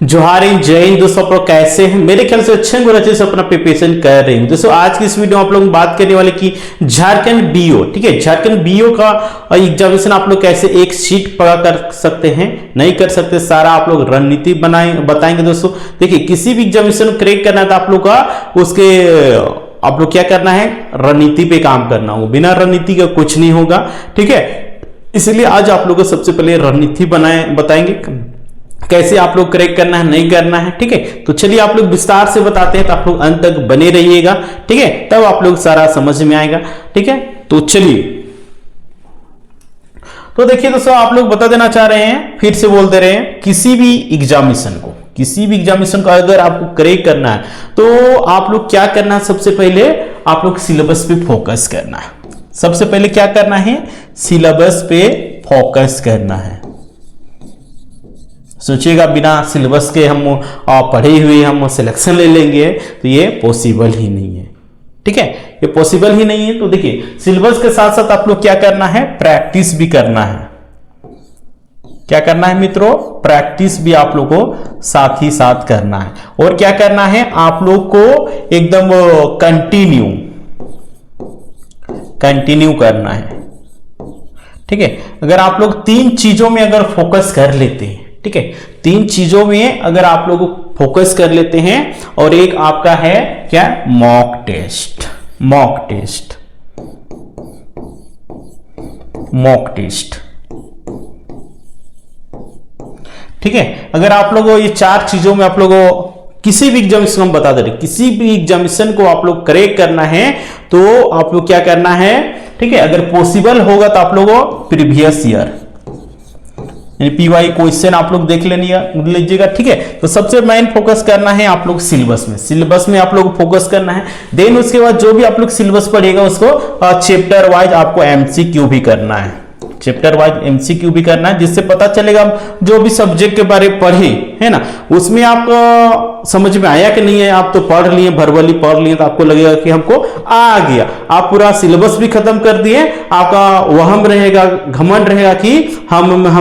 जोहार इन जय हिंद दोस्तों, आप लोग कैसे हैं? मेरे ख्याल से अच्छे हैं, अच्छे से अपना प्रिपरेशन कर रहे हैं। दोस्तों आज की इस वीडियो में आप लोग बात करने वाले की झारखंड बीओ, ठीक है। झारखंड बीओ का एग्जामिनेशन आप लोग कैसे एक सीट पका कर सकते हैं, नहीं कर सकते, सारा आप लोग रणनीति बताएंगे। दोस्तों देखिए, किसी भी एग्जामिनेशन को क्रैक करना है तो आप लोग का उसके आप लोग क्या करना है, रणनीति पे काम करना होगा। बिना रणनीति का कुछ नहीं होगा, ठीक है। इसलिए आज आप लोगों को सबसे पहले रणनीति बताएंगे, कैसे आप लोग क्रैक करना है, नहीं करना है, ठीक है। तो चलिए आप लोग विस्तार से बताते हैं, तो आप लोग अंत तक बने रहिएगा, ठीक है, तब आप लोग सारा समझ में आएगा, ठीक है। तो चलिए, तो देखिए दोस्तों, आप लोग बता देना चाह रहे हैं, फिर से बोल दे रहे हैं, किसी भी एग्जामिनेशन को अगर आपको क्रैक करना है तो आप लोग क्या करना है, सबसे पहले आप लोग सिलेबस पे फोकस करना है। सबसे पहले क्या करना है, सिलेबस पे फोकस करना है। सोचिएगा बिना सिलेबस के हम पढ़े हुए हम सिलेक्शन ले लेंगे तो ये पॉसिबल ही नहीं है, ठीक है, ये पॉसिबल ही नहीं है। तो देखिए, सिलेबस के साथ साथ आप लोग क्या करना है, प्रैक्टिस भी करना है। क्या करना है मित्रों, प्रैक्टिस भी आप लोग को साथ ही साथ करना है। और क्या करना है, आप लोग को एकदम कंटिन्यू करना है, ठीक है। अगर आप लोग तीन चीजों में अगर फोकस कर लेते हैं, ठीक है, तीन चीजों में अगर आप लोग फोकस कर लेते हैं, और एक आपका है क्या, मॉक टेस्ट, ठीक है। अगर आप लोग ये चार चीजों में आप लोग किसी भी एग्जामिनेशन हम बता दे रहे, किसी भी एग्जामिनेशन को आप लोग क्रैक करना है तो आप लोग क्या करना है, ठीक है। अगर पॉसिबल होगा तो आप लोग प्रीवियस ईयर पीवाई क्वेश्चन आप लोग देख लीजिएगा, ठीक है। तो सबसे मेन फोकस करना है आप लोग सिलेबस में आप लोग फोकस करना है। देन उसके बाद जो भी आप लोग सिलेबस पढ़ेगा उसको चैप्टर वाइज आपको एमसीक्यू भी करना है, जिससे पता चलेगा जो भी सब्जेक्ट के बारे में पढ़े है ना, उसमें आपको समझ में आया कि नहीं है। आप तो पढ़ लिए, भरवली पढ़ लिए, तो आपको लगेगा कि हमको आ गया। आप पूरा सिलेबस भी खत्म कर दिए, आपका वहम रहेगा, घमंड रहेगा कि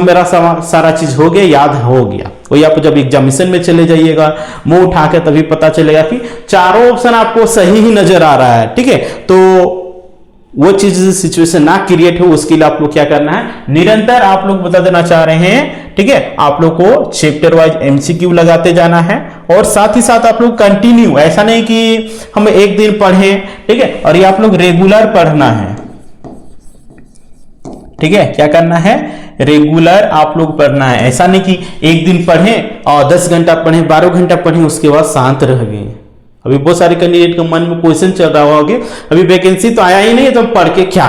मेरा सारा चीज हो गया, याद हो गया। वही आप जब एग्जामिनेशन में चले जाइएगा, मुंह उठा के, तभी पता चलेगा कि चारों ऑप्शन आपको सही ही नजर आ रहा है, ठीक है। तो वो चीज सिचुएशन ना क्रिएट हो, उसके लिए आप लोग क्या करना है, निरंतर आप लोग बता देना चाह रहे हैं, ठीक है। आप लोग को चैप्टर वाइज एमसीक्यू लगाते जाना है, और साथ ही साथ आप लोग कंटिन्यू, ऐसा नहीं कि हम एक दिन पढ़ें, ठीक है, और ये आप लोग रेगुलर पढ़ना है, ठीक है। क्या करना है, रेगुलर आप लोग पढ़ना है। ऐसा नहीं कि एक दिन पढ़ें और 10 घंटा पढ़ें, 12 घंटा पढ़ें, उसके बाद शांत रह गए। अभी बहुत सारे कैंडिडेट के मन में क्वेश्चन चल रहा होगा, अभी वैकेंसी तो आया ही नहीं है, तो हम पढ़ के क्या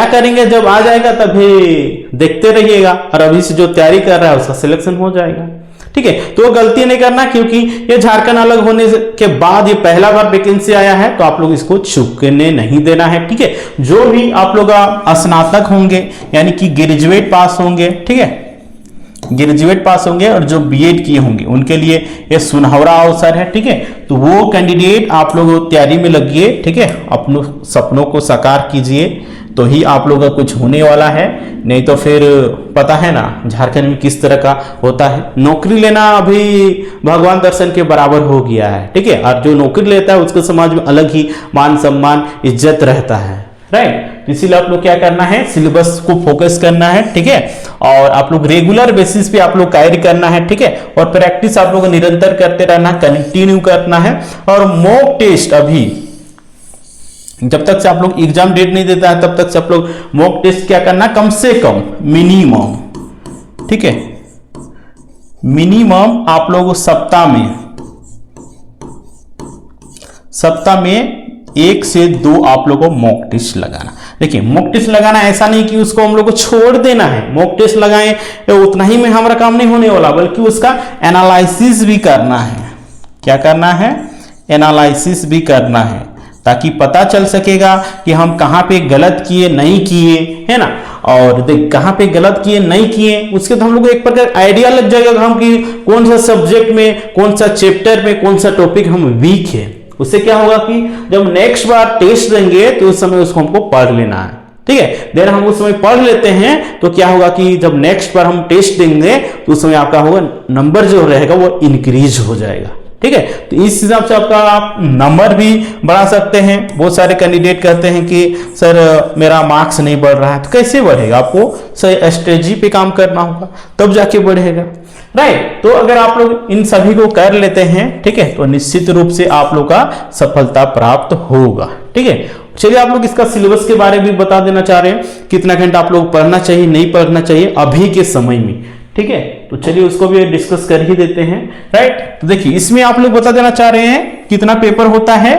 करेंगे, जब आ जाएगा तभी देखते रहिएगा। और अभी से जो तैयारी कर रहा है उसका सिलेक्शन हो जाएगा, ठीक है। तो गलती नहीं करना, क्योंकि ये झारखंड अलग होने के बाद ये पहला बार वैकेंसी आया है, तो आप लोग इसको चूकने नहीं देना है, ठीक है। जो भी आप लोग स्नातक होंगे, यानी कि ग्रेजुएट पास होंगे, ठीक है, ग्रेजुएट पास होंगे, और जो बीएड किए होंगे उनके लिए ये सुनहरा अवसर है, ठीक है। तो वो कैंडिडेट आप लोग तैयारी में लगिए, ठीक है, अपने सपनों को साकार कीजिए, तो ही आप लोग का कुछ होने वाला है। नहीं तो फिर पता है ना झारखंड में किस तरह का होता है, नौकरी लेना अभी भगवान दर्शन के बराबर हो गया है, ठीक है। और जो नौकरी लेता है उसके समाज में अलग ही मान सम्मान इज्जत रहता है, राइट। इसीलिए आप लोग क्या करना है, सिलेबस को फोकस करना है, ठीक है। और आप लोग रेगुलर बेसिस पे आप लोग कैरी करना है, ठीक है। और प्रैक्टिस आप लोग निरंतर करते रहना, कंटिन्यू करना है। और मॉक टेस्ट, अभी जब तक से आप लोग एग्जाम डेट नहीं देता है तब तक से आप लोग मॉक टेस्ट क्या करना, कम से कम मिनिमम, ठीक है, मिनिमम आप लोग सप्ताह में 1 से 2 आप लोगों को मॉक टेस्ट लगाना। देखिए, मॉक टेस्ट लगाना ऐसा नहीं कि उसको हम लोग को छोड़ देना है, मॉक टेस्ट लगाएं तो उतना ही में हमारा काम नहीं होने वाला, बल्कि उसका एनालिसिस भी करना है। क्या करना है, एनालिसिस भी करना है, ताकि पता चल सकेगा कि हम कहाँ पे गलत किए, नहीं किए, है ना। और देख, कहाँ पे गलत किए, नहीं किए, उसके तो हम लोग को एक प्रकार आइडिया लग जाएगा हम कि कौन सा सब्जेक्ट में, कौन सा चैप्टर में, कौन सा टॉपिक हम वीक है। उससे क्या होगा कि जब नेक्स्ट बार टेस्ट देंगे तो उस समय उसको हमको पढ़ लेना है, ठीक है। देन हम उस समय पढ़ लेते हैं तो क्या होगा कि जब नेक्स्ट पर हम टेस्ट देंगे तो उस समय आपका होगा नंबर जो रहेगा वो इंक्रीज हो जाएगा, ठीक है। तो इस हिसाब से आपका आप नंबर भी बढ़ा सकते हैं। बहुत सारे कैंडिडेट कहते हैं कि सर मेरा मार्क्स नहीं बढ़ रहा है, तो कैसे बढ़ेगा? आपको सही स्ट्रेटजी पे काम करना होगा तब जाके बढ़ेगा, राइट। तो अगर आप लोग इन सभी को कर लेते हैं, ठीक है, तो निश्चित रूप से आप लोग का सफलता प्राप्त होगा, ठीक है। चलिए आप लोग इसका सिलेबस के बारे में भी बता देना चाह रहे हैं, कितना घंटा आप लोग पढ़ना चाहिए, नहीं पढ़ना चाहिए अभी के समय में, ठीक है। तो चलिए उसको भी डिस्कस कर ही देते हैं, राइट। तो देखिए इसमें आप लोग बता देना चाह रहे हैं कितना पेपर होता है,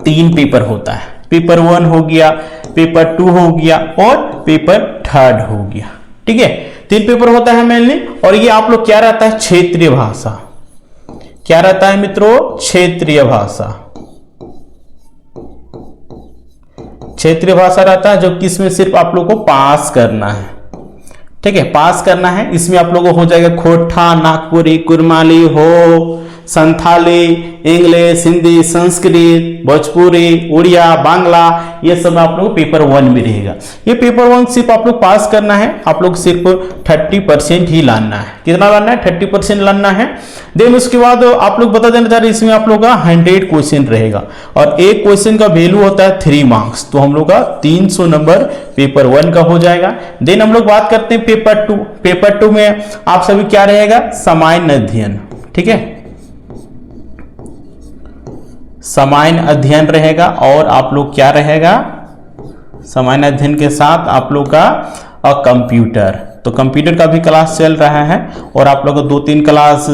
3 पेपर होता है। पेपर 1 हो गया, पेपर 2 हो गया और पेपर 3 हो गया, ठीक है। 3 पेपर होता है मेनली। और ये आप लोग क्या रहता है, क्षेत्रीय भाषा। क्या रहता है मित्रों, क्षेत्रीय भाषा। क्षेत्रीय भाषा रहता है जो कि इसमें सिर्फ आप लोग को पास करना है, ठीक है, पास करना है। इसमें आप लोगों को हो जाएगा खोटा, नागपुरी, कुरमाली, हो, संथाली, इंग्लिश, हिंदी, संस्कृत, भोजपुरी, उड़िया, बांग्ला, ये सब आप लोग पेपर 1 में रहेगा। ये पेपर 1 सिर्फ आप लोग पास करना है, आप लोग सिर्फ 30% ही लाना है। कितना लाना है, 30% लाना है। देन उसके बाद आप लोग बता देना चाह रहे हैं इसमें आप लोग का 100 क्वेश्चन रहेगा और एक क्वेश्चन का वैल्यू होता है 3 मार्क्स, तो हम लोग का 300 नंबर पेपर 1 का हो जाएगा। देन हम लोग बात करते हैं पेपर 2। पेपर 2 में आप सभी क्या रहेगा, सामान्य अध्ययन, ठीक है, सामान्य अध्ययन रहेगा। और आप लोग क्या रहेगा, सामान्य अध्ययन के साथ आप लोग का कंप्यूटर, तो कंप्यूटर का भी क्लास चल रहा है और आप लोग को 2-3 क्लास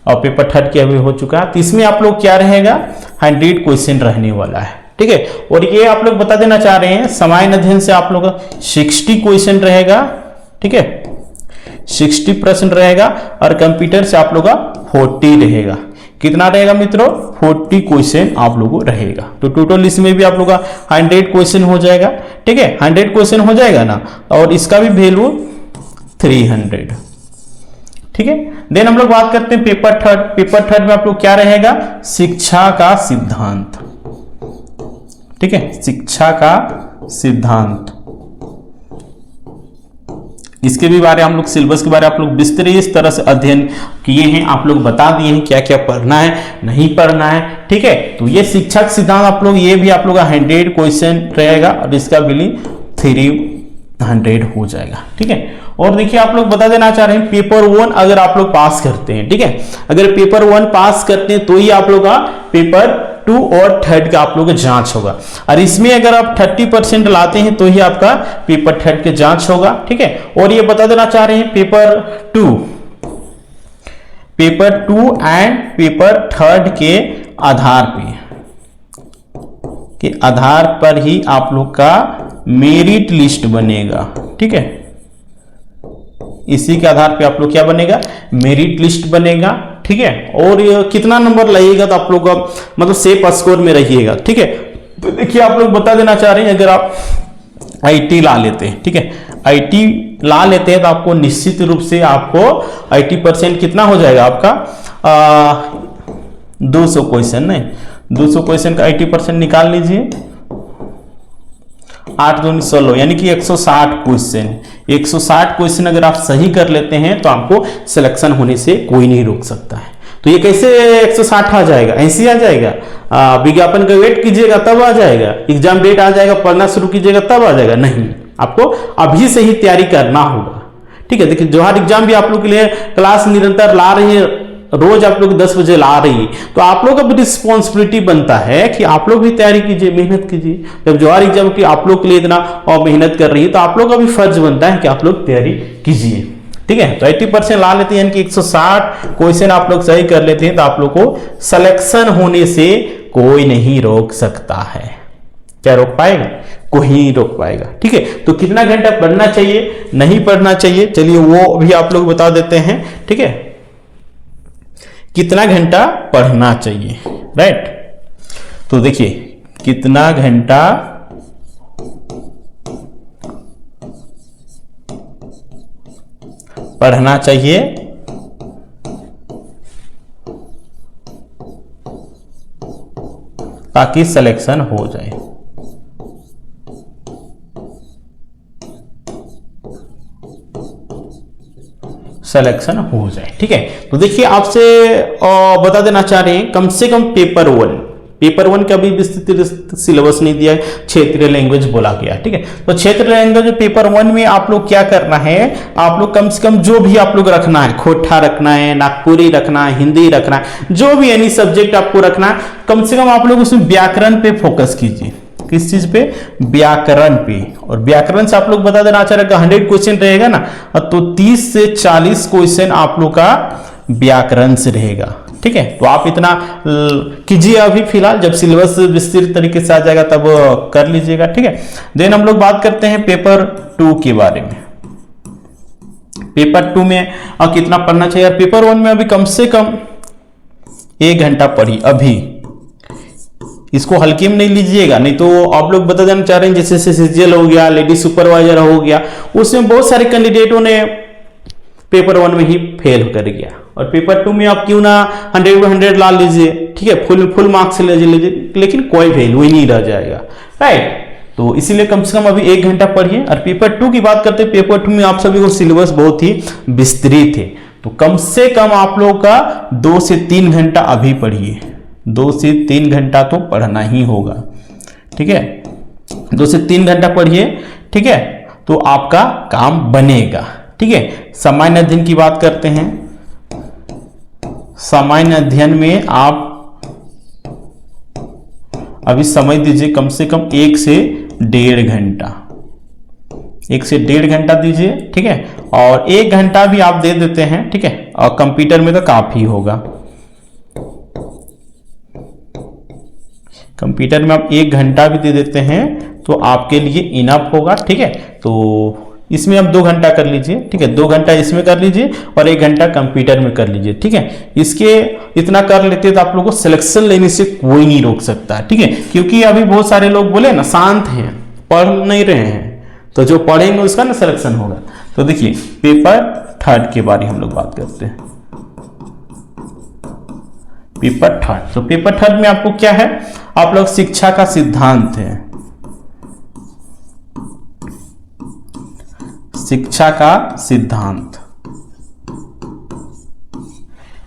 और पेपर 3 की अभी हो चुका है। तो इसमें आप लोग क्या रहेगा, 100 क्वेश्चन रहने वाला है, ठीक है। और ये आप लोग बता देना चाह रहे हैं सामान्य अध्ययन से आप लोग का 60 क्वेश्चन रहेगा, ठीक है, 60% रहेगा। और कंप्यूटर से आप लोग का 40 रहेगा। कितना रहेगा मित्रों, 40 क्वेश्चन आप लोगों को रहेगा। तो टोटल इसमें भी आप लोग का 100 क्वेश्चन हो जाएगा, ठीक है, 100 क्वेश्चन हो जाएगा ना। और इसका भी वैल्यू 300, ठीक है। देन हम लोग बात करते हैं पेपर 3। पेपर 3 में आप लोग क्या रहेगा, शिक्षा का सिद्धांत, ठीक है, शिक्षा का सिद्धांत। इसके भी बारे हम लोग सिलेबस के बारे आप लोग विस्तृत तरह से अध्ययन किए हैं, आप लोग बता दिए हैं क्या क्या पढ़ना है, नहीं पढ़ना है, ठीक है। तो ये शिक्षक सिद्धांत आप लोग, ये भी आप लोग का 100 क्वेश्चन रहेगा और इसका वैल्यू 300 हो जाएगा, ठीक है। और देखिए आप लोग बता देना चाह रहे हैं पेपर 1 अगर आप लोग पास करते हैं, ठीक है, अगर पेपर 1 पास करते हैं तो ही आप लोग का पेपर 2 और 3 का आप लोग का जांच होगा। और इसमें अगर आप 30% लाते हैं तो ही आपका पेपर 3 के जांच होगा, ठीक है। और ये बता देना चाह रहे हैं पेपर 2 एंड पेपर 3 के आधार पर ही आप लोग का मेरिट लिस्ट बनेगा, ठीक है। इसी के आधार पे आप लोग क्या बनेगा, मेरिट लिस्ट बनेगा, ठीक है। और कितना नंबर लाइएगा तो आप लोग का मतलब सेफ स्कोर में रहिएगा, ठीक है। तो देखिए आप लोग बता देना चाह रहे हैं अगर आप आईटी ला लेते हैं, ठीक है, आईटी ला लेते हैं तो आपको निश्चित रूप से आपको 80% कितना हो जाएगा आपका 200 क्वेश्चन, नहीं 200 क्वेश्चन का 80% निकाल लीजिए, 8 दूनी 16 यानी कि 160 क्वेश्चन। 160 क्वेश्चन अगर आप सही कर लेते हैं तो आपको सिलेक्शन होने से कोई नहीं रोक सकता है। तो ये कैसे 160 आ जाएगा, ऐसे आ जाएगा, विज्ञापन का वेट कीजिएगा तब आ जाएगा, एग्जाम डेट आ जाएगा, पढ़ना शुरू कीजिएगा तब आ जाएगा, नहीं, आपको अभी से ही तैयारी करना होगा, ठीक है। देखिए जोहार एग्जाम भी आप लोग के लिए क्लास निरंतर ला रही है, रोज आप लोग 10 बजे ला रही है, तो आप लोग का भी रिस्पॉन्सिबिलिटी बनता है कि आप लोग भी तैयारी कीजिए, मेहनत कीजिए। जब जोहार एग्जाम की आप लोग के लिए इतना और मेहनत कर रही है तो आप लोग का भी फर्ज बनता है कि आप लोग तैयारी कीजिए, ठीक है। तो 80% ला लेते हैं यानी कि 160 क्वेश्चन आप लोग सही कर लेते हैं तो आप लोग को सिलेक्शन होने से कोई नहीं रोक सकता है। क्या रोक पाएगा, कोई नहीं रोक पाएगा, ठीक है। तो कितना घंटा पढ़ना चाहिए, नहीं पढ़ना चाहिए, चलिए वो भी आप लोग बता देते हैं, ठीक है। कितना घंटा पढ़ना चाहिए, राइट। तो देखिए कितना घंटा पढ़ना चाहिए, ताकि सिलेक्शन हो जाए। सिलेक्शन हो जाए। ठीक है, तो देखिए आपसे बता देना चाह रहे हैं कम से कम पेपर वन का भी विस्तृत सिलेबस नहीं दिया है, क्षेत्रीय लैंग्वेज बोला गया। ठीक है, तो क्षेत्रीय लैंग्वेज पेपर वन में आप लोग क्या करना है, आप लोग कम से कम जो भी आप लोग रखना है, खोटा रखना है, नागपुरी रखना है, हिंदी रखना है, जो भी एनी सब्जेक्ट आपको रखना है, कम से कम आप लोग उसमें व्याकरण पे फोकस कीजिए। किस चीज पे? व्याकरण पे। और व्याकरण से आप लोग बता देना चाह रहे 100 क्वेश्चन रहेगा ना, तो 30 से 40 क्वेश्चन आप लोग का व्याकरण से रहेगा। ठीक है, तो आप इतना कीजिए अभी फिलहाल, जब सिलेबस विस्तृत तरीके से आ जाएगा तब कर लीजिएगा। ठीक है, देन हम लोग बात करते हैं पेपर 2 के बारे में। पेपर 2 में कितना पढ़ना चाहिए? पेपर 1 में अभी कम से कम 1 घंटा पढ़ी अभी, इसको हल्के में नहीं लीजिएगा, नहीं तो आप लोग बता देना चाह रहे हैं जैसे सीजीएल हो गया, लेडी सुपरवाइजर हो गया, उसमें बहुत सारे कैंडिडेटों ने पेपर 1 में ही फेल कर गया, और पेपर 2 में आप क्यों ना 100 ला लीजिए। ठीक है, फुल मार्क्स ले लीजिए, लेकिन कोई वैल्यू ही नहीं रह जाएगा। राइट, तो इसीलिए कम से कम अभी 1 घंटा पढ़िए। और पेपर 2 की बात करते हैं, पेपर 2 में आप सभी को सिलेबस बहुत ही विस्तृत है, तो कम से कम आप लोगों का 2 से 3 घंटा अभी पढ़िए। 2 से 3 घंटा तो पढ़ना ही होगा। ठीक है, 2 से 3 घंटा पढ़िए। ठीक है, तो आपका काम बनेगा। ठीक है, सामान्य अध्ययन की बात करते हैं। सामान्य अध्ययन में आप अभी समय दीजिए कम से कम 1 से 1.5 घंटा, 1 से 1.5 घंटा दीजिए। ठीक है, और 1 घंटा भी आप दे देते हैं। ठीक है, और कंप्यूटर में तो काफी होगा, कंप्यूटर में आप 1 घंटा भी दे देते हैं तो आपके लिए इनफ होगा। ठीक है, तो इसमें आप 2 घंटा कर लीजिए। ठीक है, 2 घंटा इसमें कर लीजिए और 1 घंटा कंप्यूटर में कर लीजिए। ठीक है, इसके इतना कर लेते तो आप लोगों को सिलेक्शन लेने से कोई नहीं रोक सकता। ठीक है, क्योंकि अभी बहुत सारे लोग बोले ना शांत हैं, पढ़ नहीं रहे हैं, तो जो पढ़ेंगे उसका ना सिलेक्शन होगा। तो देखिए पेपर 3 के बारे में हम लोग बात करते हैं। पेपर 3, तो पेपर 3 में आपको क्या है, आप लोग शिक्षा का सिद्धांत है, शिक्षा का सिद्धांत।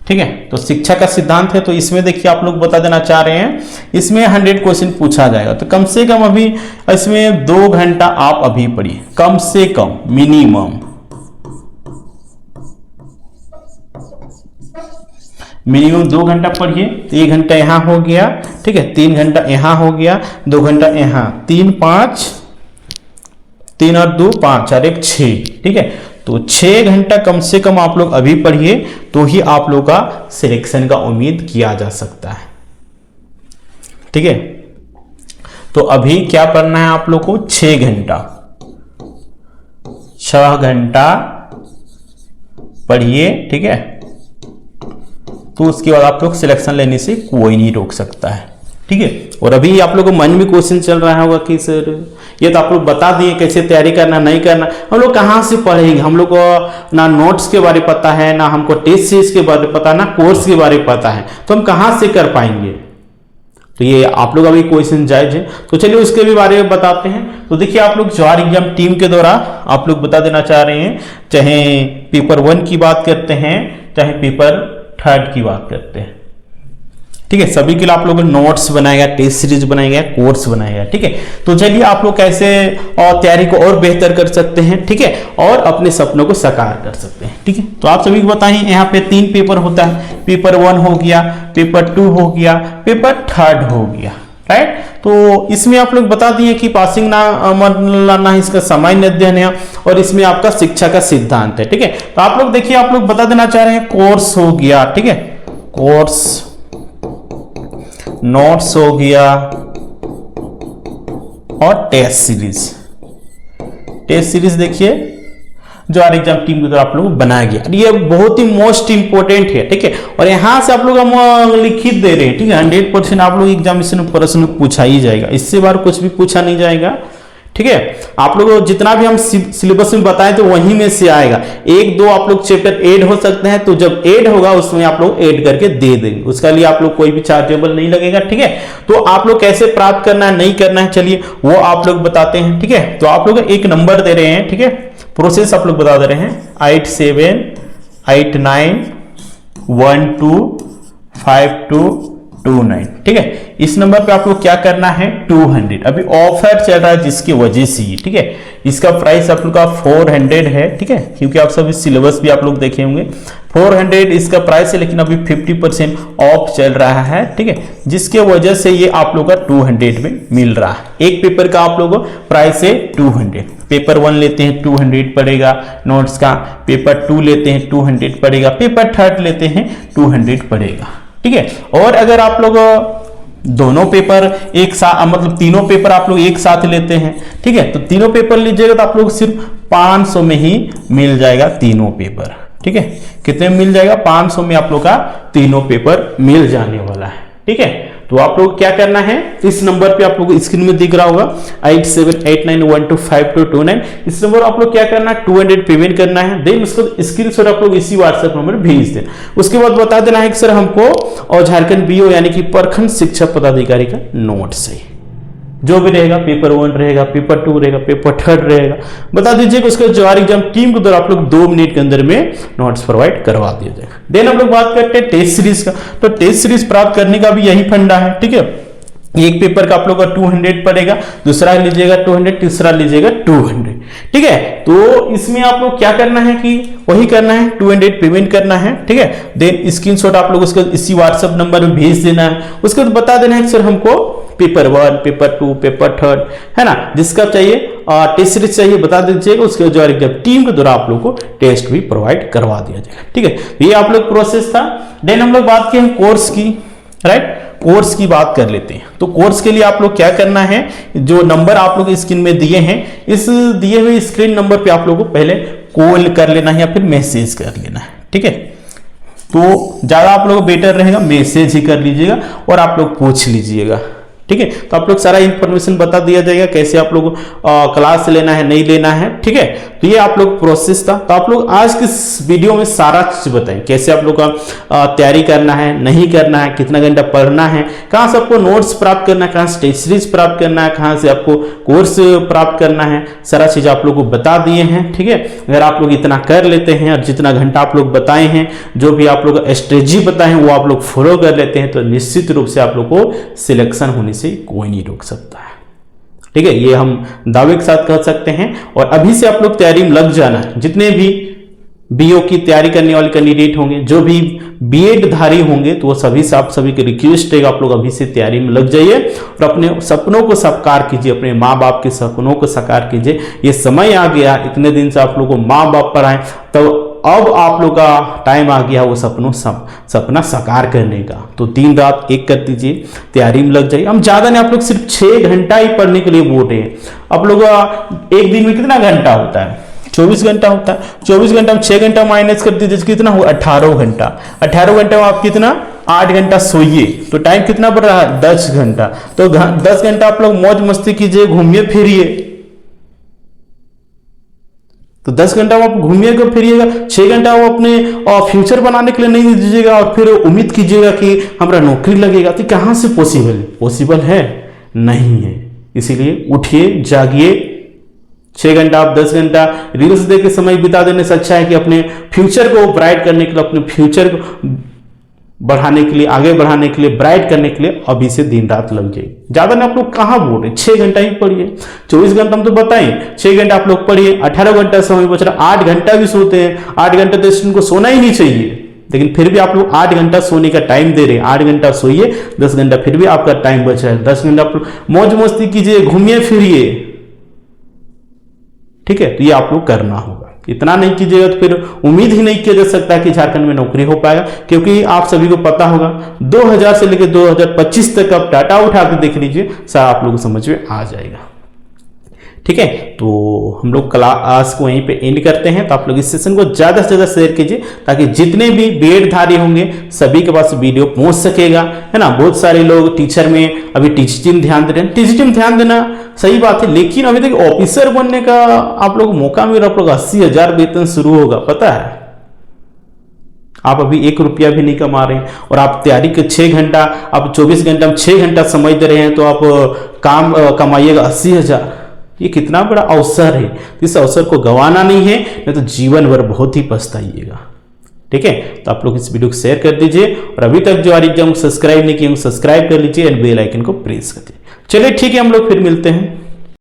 ठीक है, तो शिक्षा का सिद्धांत है, तो इसमें देखिए आप लोग बता देना चाह रहे हैं, इसमें 100 क्वेश्चन पूछा जाएगा, तो कम से कम अभी इसमें 2 घंटा आप अभी पढ़िए, कम से कम मिनिमम 2 घंटा पढ़िए। 1 घंटा यहां हो गया। ठीक है, 3 घंटा यहां हो गया, 2 घंटा यहां, 3 और 2 5 और 1 6। ठीक है, तो 6 घंटा कम से कम आप लोग अभी पढ़िए, तो ही आप लोग का सिलेक्शन का उम्मीद किया जा सकता है। ठीक है, तो अभी क्या पढ़ना है आप लोग को? 6 घंटा, 6 घंटा पढ़िए। ठीक है, तो उसके बाद आप लोग सिलेक्शन लेने से कोई नहीं रोक सकता है। ठीक है, और अभी आप लोगों को मन में क्वेश्चन चल रहा होगा कि सर ये तो आप लोग बता दिए कैसे तैयारी करना नहीं करना, हम लोग कहाँ से पढ़ेंगे? हम लोग को ना नोट्स के बारे में पता है, ना हमको टेस्ट सीरीज के बारे में पता है, ना कोर्स के बारे में पता है, तो हम कहाँ से कर पाएंगे? तो ये आप लोग अभी क्वेश्चन जायज है, तो चलिए उसके भी बारे में बताते हैं। तो देखिए आप लोग ज्वार एग्जाम टीम के द्वारा आप लोग बता देना चाह रहे हैं, चाहे पेपर 1 की बात करते हैं, चाहे पेपर 3 की बात करते हैं। ठीक है, सभी के लिए आप लोगों ने नोट्स बनाएगा, टेस्ट सीरीज बनाएगा, कोर्स बनाएगा। ठीक है, तो चलिए आप लोग कैसे और तैयारी को और बेहतर कर सकते हैं। ठीक है, और अपने सपनों को साकार कर सकते हैं। ठीक है, तो आप सभी को बताएं, यहाँ पे 3 पेपर होता है, पेपर 1 हो गया, पेपर 2 हो गया, पेपर 3 हो गया। राइट, तो इसमें आप लोग बता दिए कि पासिंग ना इसका सामान्य अध्ययन है, और इसमें आपका शिक्षा का सिद्धांत है। ठीक है, तो आप लोग देखिए, आप लोग बता देना चाह रहे हैं कोर्स हो गया। ठीक है, कोर्स, नोट्स हो गया, और टेस्ट सीरीज। टेस्ट सीरीज देखिए जो आर एग्जाम टीम के द्वारा आप लोग बनाया गया, ये बहुत ही मोस्ट इंपोर्टेंट है। ठीक है, और यहां से आप लोग हम लिखित दे रहे हैं। ठीक है, 100% आप लोग एग्जामिनेशन में प्रश्न पूछा ही जाएगा, इससे बार कुछ भी पूछा नहीं जाएगा। ठीक है, आप लोग जितना भी हम सिलेबस में बताएं तो वहीं में से आएगा। 1-2 आप लोग चैप्टर ऐड हो सकते हैं, तो जब ऐड होगा उसमें आप लोग ऐड करके दे देंगे, उसका लिए आप लोग कोई भी चार्जेबल नहीं लगेगा। ठीक है, तो आप लोग कैसे प्राप्त करना है, नहीं करना है, चलिए वो आप लोग बताते हैं। ठीक है, तो आप लोग एक नंबर दे रहे हैं। ठीक है, प्रोसेस आप लोग बता दे रहे हैं, 89125229। ठीक है, इस नंबर पे आप लोग क्या करना है 200। अभी ऑफर चल रहा है जिसकी वजह से, ठीक है, इसका प्राइस आप लोग का 400 है। ठीक है, क्योंकि आप सब सिलेबस भी आप लोग देखे होंगे 400 इसका प्राइस है, लेकिन अभी 50% ऑफ चल रहा है। ठीक है, जिसके वजह से ये आप लोग का 200 में मिल रहा है। एक पेपर का आप लोगों को प्राइस है 200। पेपर 1 लेते हैं 200 पड़ेगा नोट्स का, पेपर 2 लेते हैं 200 पड़ेगा, पेपर 3 लेते हैं 200 पड़ेगा। ठीक है, और अगर आप लोग दोनों पेपर एक साथ, मतलब तीनों पेपर आप लोग एक साथ लेते हैं, ठीक है, तो तीनों पेपर लीजिएगा तो आप लोग सिर्फ 500 में ही मिल जाएगा तीनों पेपर। ठीक है, कितने में मिल जाएगा 500 में आप लोग का तीनों पेपर मिल जाने वाला है। ठीक है, तो आप लोग क्या करना है, इस नंबर पे आप लोग स्क्रीन में दिख रहा होगा 8789125229, इस नंबर आप लोग क्या करना है 200 पेमेंट करना है। देन उसको स्क्रीनशॉट आप लोग इसी व्हाट्सएप नंबर भेज दें। उसके बाद बता देना है कि सर हमको और झारखंड बीओ यानी कि प्रखंड शिक्षा पदाधिकारी का नोट चाहिए, जो भी रहेगा, पेपर 1 रहेगा, पेपर 2 रहेगा, पेपर 3 रहेगा, बता दीजिएगा। उसके ज्वार एग्जाम टीम के द्वारा आप लोग 2 मिनट के अंदर में नोट्स प्रोवाइड करवा दिया जाएगा। देन हम लोग बात करते हैं टेस्ट सीरीज का, तो टेस्ट सीरीज प्राप्त करने का भी यही फंडा है। ठीक है, एक पेपर का आप लोग का 200 पड़ेगा, दूसरा लीजिएगा 200, तीसरा लीजिएगा 200। ठीक है, तो इसमें आप लोग क्या करना है कि वही करना है 200 पेमेंट करना है। ठीक है, देन स्क्रीनशॉट आप लोग उसको इसी व्हाट्सएप नंबर में भेज देना है। उसके बाद बता देना है कि सर हमको पेपर 1, पेपर 2, पेपर 3 है ना, जिसका चाहिए टेस्ट सीरीज चाहिए बता दीजिएगा। उसके बाद जब टीम के द्वारा आप लोग को टेस्ट भी प्रोवाइड करवा दिया जाएगा। ठीक है, ये आप लोग प्रोसेस था। देन हम लोग बात किए कोर्स की, राइट, कोर्स की बात कर लेते हैं। तो कोर्स के लिए आप लोग क्या करना है, जो नंबर आप लोग स्क्रीन में दिए हैं, इस दिए हुए स्क्रीन नंबर पे आप लोग को पहले कॉल कर लेना है या फिर मैसेज कर लेना है। ठीक है, तो ज्यादा आप लोग बेटर रहेगा मैसेज ही कर लीजिएगा और आप लोग पूछ लीजिएगा। ठीक है, तो आप लोग सारा इंफॉर्मेशन बता दिया जाएगा, कैसे आप लोग क्लास लेना है नहीं लेना है। ठीक है, तो ये आप लोग प्रोसेस था। तो आप लोग आज के वीडियो में सारा चीज बताएं, कैसे आप लोग का तैयारी करना है, नहीं करना है, कितना घंटा पढ़ना है, कहाँ से आपको नोट्स प्राप्त करना है, कहाँ से टेस्ट सीरीज प्राप्त करना है, कहाँ से आपको कोर्स प्राप्त करना है, सारा चीज आप लोग को बता दिए हैं। ठीक है, अगर आप लोग इतना कर लेते हैं और जितना घंटा आप लोग बताए हैं, जो भी आप लोग स्ट्रेटजी बताए हैं वो आप लोग फॉलो कर लेते हैं, तो निश्चित रूप से आप लोग को सिलेक्शन होने से कोई नहीं रोक सकता है। ठीक है, ये हम दावे के साथ कह सकते हैं। और अभी से आप लोग तैयारी में लग जाना है। जितने भी बीओ की तैयारी करने वाले कैंडिडेट होंगे, जो भी बीएड धारी होंगे, तो वो सभी से आप सभी की रिक्वेस्ट है, आप लोग अभी से तैयारी में लग जाइए और अपने सपनों को साकार कीजिए, अपने माँ बाप के सपनों को साकार कीजिए। ये समय आ गया, इतने दिन से आप लोग को माँ बाप पढ़ाएं, तो अब आप लोग का टाइम आ गया वो सपना साकार करने का। तो दिन रात एक कर दीजिए, तैयारी में लग जाइए। हम ज्यादा नहीं, आप लोग सिर्फ 6 घंटा ही पढ़ने के लिए बोलते हैं। आप लोग एक दिन में कितना घंटा होता है, 24 घंटा होता है। 24 घंटा में 6 घंटा माइनस कर दीजिए, कितना हुआ 18 घंटा। 18 घंटा में आप कितना 8 घंटा सोइए, तो टाइम कितना बढ़ रहा है 10 घंटा। तो 10 घंटा आप लोग मौज मस्ती कीजिए, घूमिए फिरिए। तो 10 घंटा आप घूमिएगा फिरिएगा, 6 घंटा वो अपने फ्यूचर बनाने के लिए नहीं दीजिएगा और फिर उम्मीद कीजिएगा कि हमारा नौकरी लगेगा। तो कहां से पॉसिबल है, पॉसिबल है नहीं है। इसीलिए उठिए, जागिए। 6 घंटा आप 10 घंटा रील्स देख के समय बिता देने से अच्छा है कि अपने फ्यूचर को ब्राइट करने के लिए, अपने फ्यूचर को बढ़ाने के लिए, आगे बढ़ाने के लिए, ब्राइट करने के लिए अभी से दिन रात लग जाए। ज्यादा नहीं, आप लोग कहां बोल रहे, 6 घंटा ही पढ़िए। 24 घंटा हम तो बताएं, 6 घंटा आप लोग पढ़िए, 18 घंटा समय बच रहा, 8 घंटा भी सोते हैं। 8 घंटा तो स्टूडेंट को सोना ही नहीं चाहिए, लेकिन फिर भी आप लोग 8 घंटा सोने का टाइम दे रहे हैं। 8 घंटा सोइए, 10 घंटा फिर भी आपका टाइम बच रहा है। 10 घंटा आप मौज मस्ती कीजिए, घूमिए फिरिए। ठीक है, तो ये आप लोग करना होगा। इतना नहीं कीजिएगा तो फिर उम्मीद ही नहीं किया जा सकता कि झारखंड में नौकरी हो पाएगा, क्योंकि आप सभी को पता होगा 2000 से लेकर 2025 तक आप डाटा उठा के देख लीजिए, सारा आप लोगों को समझ में आ जाएगा। ठीक है, तो हम लोग क्लास को वहीं पे एंड करते हैं। तो आप लोग इस सेशन को ज़्यादा से ज़्यादा शेयर कीजिए, ताकि जितने भी बीएड धारी होंगे सभी के पास वीडियो पहुंच सकेगा, है ना। बहुत सारे लोग टीचर में अभी टीचिंग ध्यान दे रहे हैं, टीचिंग ध्यान देना सही बात है, लेकिन अभी तक ऑफिसर बनने का आप लोग मौका मिल रहा, आप लोग 80,000 वेतन शुरू होगा, पता है। आप अभी 1 रुपया भी नहीं कमा रहे हैं और आप तैयारी के 6 घंटा, आप 24 घंटा में 6 घंटा समय दे रहे हैं, तो आप काम कमाइएगा 80,000। ये कितना बड़ा अवसर है, इस अवसर को गंवाना नहीं है, नहीं तो जीवन भर बहुत ही पछताइएगा। ठीक है, तो आप लोग इस वीडियो को शेयर कर दीजिए और अभी तक जो एग्जाम को सब्सक्राइब नहीं किए सब्सक्राइब कर लीजिए एंड बेल आइकन को प्रेस कर दीजिए। चलिए ठीक है, हम लोग फिर मिलते हैं।